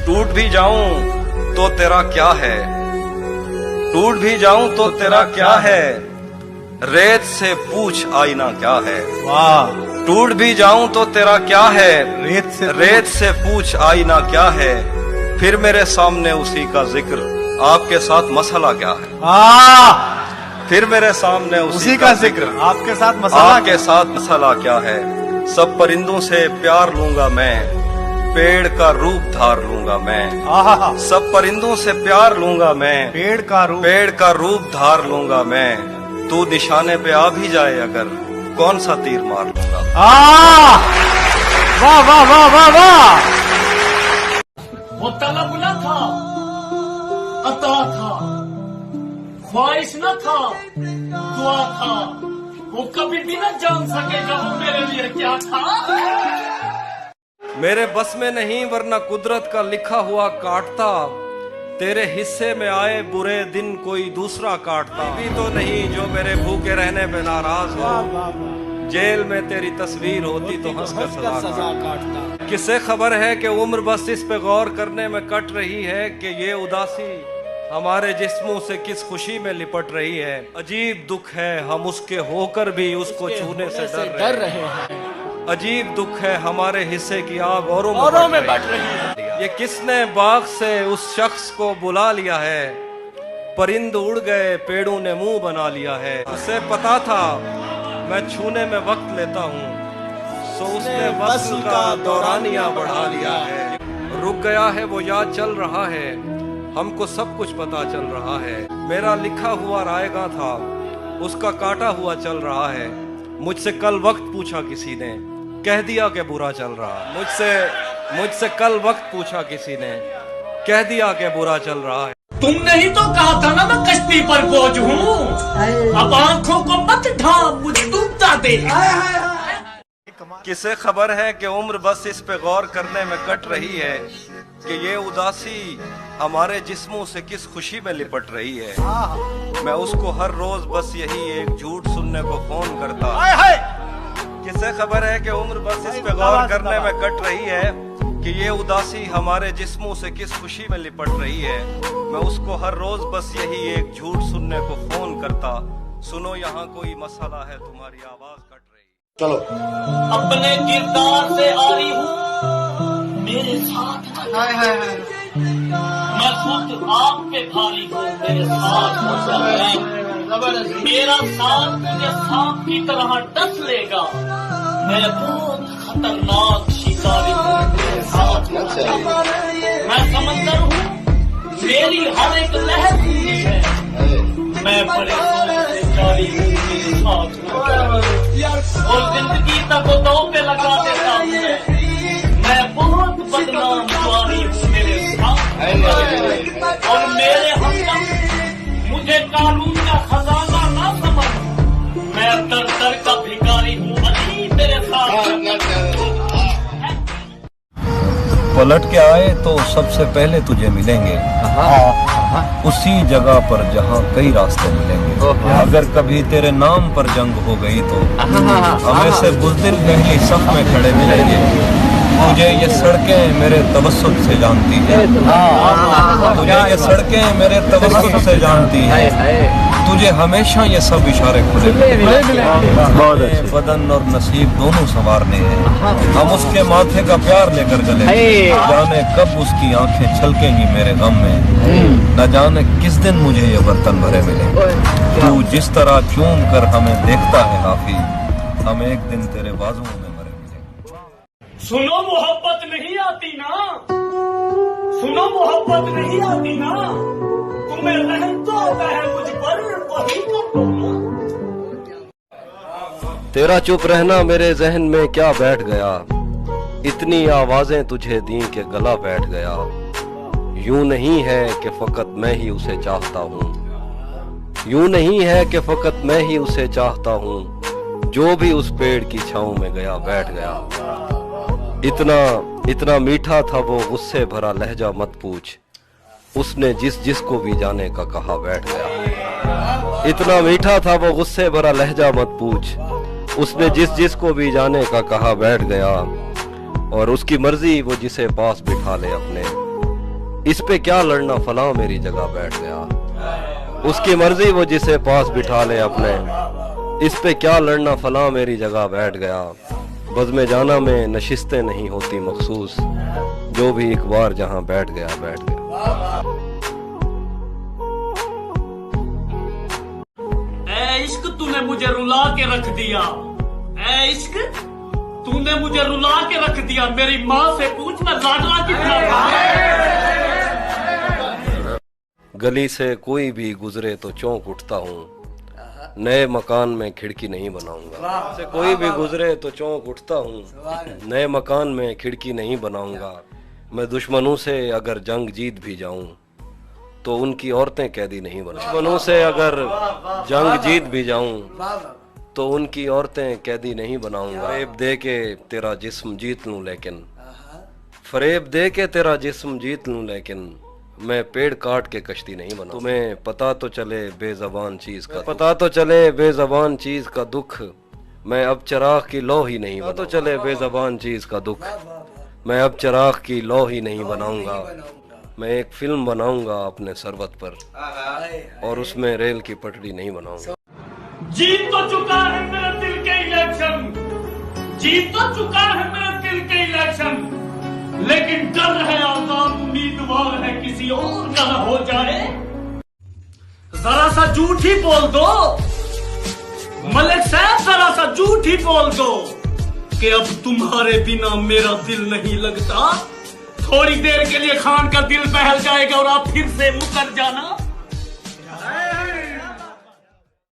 टूट भी जाऊं तो तेरा क्या है, टूट भी जाऊं तो तेरा क्या है, रेत से पूछ आईना क्या है। वाह। टूट भी जाऊं तो तेरा क्या है, रेत से पूछ आईना क्या है, फिर मेरे सामने उसी का जिक्र, आपके साथ मसला क्या है। फिर मेरे सामने उसी का जिक्र, आपके साथ मसला क्या है। सब परिंदों से प्यार लूंगा मैं, पेड़ का रूप धार लूंगा मैं। सब परिंदों से प्यार लूंगा मैं, पेड़ का रूप धार लूंगा मैं। तू निशाने पे आ भी जाए अगर, कौन सा तीर मार लूंगा। वाह वाह वाह वाह वाह। वो तलब न था, अता था, ख्वाहिश न था, दुआ था। वो कभी भी न जान सकेगा वो मेरे लिए क्या था। मेरे बस में नहीं वरना कुदरत का लिखा हुआ काटता, तेरे हिस्से में आए बुरे दिन कोई दूसरा काटता। भी तो नहीं जो मेरे भूखे रहने पे नाराज हो, जेल में तेरी तस्वीर होती तो हंसकर सजा काटता। किसे खबर है कि उम्र बस इस पे गौर करने में कट रही है कि ये उदासी हमारे जिस्मों से किस खुशी में लिपट रही है। अजीब दुख है हम उसके होकर भी उसको छूने से डर रहे हैं। अजीब दुख है हमारे हिस्से की आग औरों में बढ़ रही है। ये किसने बाग से उस शख्स को बुला लिया है, परिंद उड़ गए पेड़ों ने मुंह बना लिया है। उसे पता था मैं छूने में वक्त लेता हूँ, सो उसने वस्ल का दौरानिया बढ़ा लिया है। रुक गया है वो याद चल रहा है, हमको सब कुछ पता चल रहा है। मेरा लिखा हुआ रायगा था, उसका काटा हुआ चल रहा है। मुझसे कल वक्त पूछा किसी ने, कह दिया कि बुरा चल रहा। मुझसे कल वक्त पूछा किसी ने, कह दिया कि बुरा चल रहा है। तुमने ही तो कहा था ना मैं कश्ती पर बोझ हूँ, अब आंखों को मत ढांप, मुझे डूबता दे। किसे खबर है कि उम्र बस इस पे गौर करने में कट रही है कि ये उदासी हमारे जिस्मों से किस खुशी में लिपट रही है। मैं उसको हर रोज बस यही एक झूठ सुनने को फोन करता। किसे खबर है कि उम्र बस इस पे गौर करने में कट रही है कि ये उदासी हमारे जिस्मों से किस खुशी में लिपट रही है। मैं उसको हर रोज बस यही एक झूठ सुनने को फोन करता। सुनो यहाँ कोई मसला है, तुम्हारी आवाज कट रही। चलो। अपने किरदार से आ रही हूँ मेरे साथ, मैं खुद आप पे भारी हूँ मेरे साथ। मेरा साथ मुझे सांप की तरह डस लेगा, मैं बहुत खतरनाक शिकारी हूँ मेरे साथ। मैं समंदर हूँ, मेरी हर एक लहर ऊंची है, मैं बड़े से जारी हूँ मेरे साथ। और जिंदगी तक दो पे लगा देता हूँ मैं बहुत बदनाम जारी हूँ मेरे साथ। और मेरे हमदम मुझे कानून का खजाना ना समझ, मैं दर दर का भिखारी हूँ अली मेरे साथ। पलट के आए तो सबसे पहले तुझे मिलेंगे उसी जगह पर जहाँ कई रास्ते मिलेंगे। अगर कभी तेरे नाम पर जंग हो गई तो हमें से बुज़दिल पहली सफ में खड़े मिलेंगे। तुझे ये सड़कें मेरे तवस्सुत से जानती है, तुझे ये सड़कें मेरे तवस्सुत से जानती है। तुझे हमेशा ये सब इशारे खुले बदन और नसीब दोनों संवारने हैं। हम उसके माथे का प्यार लेकर चले, जाने कब उसकी आंखें छलकेंगी मेरे गम में। न जाने किस दिन मुझे ये बर्तन भरे मिले। तू जिस तरह चूम कर हमें देखता है काफी, हम एक दिन तेरे बाजुओं में मरे मिले। सुनो मोहब्बत नहीं आती ना, सुनो मोहब्बत नहीं आती ना, तुम्हें रहम तो आता है मुझ पर, वही कर दो ना। तेरा चुप रहना मेरे जहन में क्या बैठ गया, इतनी आवाजें तुझे दी के गला बैठ गया। यूं नहीं है कि फकत मैं ही उसे चाहता हूँ, यूं नहीं है कि फकत मैं ही उसे चाहता हूँ। जो भी उस पेड़ की छांव में गया बैठ गया। इतना मीठा था वो गुस्से भरा लहजा मत पूछ, उसने जिसको भी जाने का कहा बैठ गया। इतना मीठा था वो गुस्से भरा लहजा मत पूछ, उसने जिसको भी जाने का कहा बैठ गया। और उसकी मर्जी वो जिसे पास बिठा ले अपने, इस पे क्या लड़ना, फलां मेरी जगह बैठ गया। उसकी मर्जी वो जिसे पास बिठा ले अपने, इस पे क्या लड़ना, फलां मेरी जगह बैठ गया। बज़्म जाना में नशिस्तें नहीं होती मखसूस, जो भी एक बार जहां बैठ गया बैठ गया। ऐ इश्क तूने मुझे रुला के रख दिया, ऐ इश्क तूने मुझे रुला के रख दिया। मेरी माँ से पूछ मैं लाडला कितना था। गली से कोई भी गुजरे तो चौंक उठता हूँ, नए मकान में खिड़की नहीं बनाऊंगा। से कोई भी गुजरे तो चौंक उठता हूँ, नए मकान में खिड़की नहीं बनाऊंगा। मैं दुश्मनों से अगर जंग जीत भी जाऊं तो उनकी औरतें कैदी नहीं बनाऊंगा। दुश्मनों से अगर जंग जीत भी जाऊं तो उनकी औरतें कैदी नहीं बनाऊंगा। फरेब दे के तेरा जिस्म जीत लूं लेकिन, फरेब दे के तेरा जिस्म जीत लूं लेकिन, मैं पेड़ काट के कश्ती नहीं बनाऊं। तुम्हें पता तो चले बेज़बान चीज का, पता तो चले बेज़बान चीज का दुख, मैं अब चिराग की लौ ही नहीं, पता तो चले बेज़बान चीज का दुख, मैं अब चिराग की लौ ही नहीं बनाऊंगा। मैं एक फिल्म बनाऊंगा अपने सरवत पर, और उसमें रेल की पटरी नहीं बनाऊंगा। जीत तो चुका है मेरे दिल के इलेक्शन, जीत तो चुका है मेरे दिल के इलेक्शन, लेकिन डर है आजाद उम्मीदवार है किसी और का न हो जाए। जरा सा झूठ ही बोल दो मलिक साहब, जरा सा झूठ ही बोल दो कि अब तुम्हारे बिना मेरा दिल नहीं लगता। थोड़ी देर के लिए खान का दिल बहल जाएगा और आप फिर से मुकर जाना।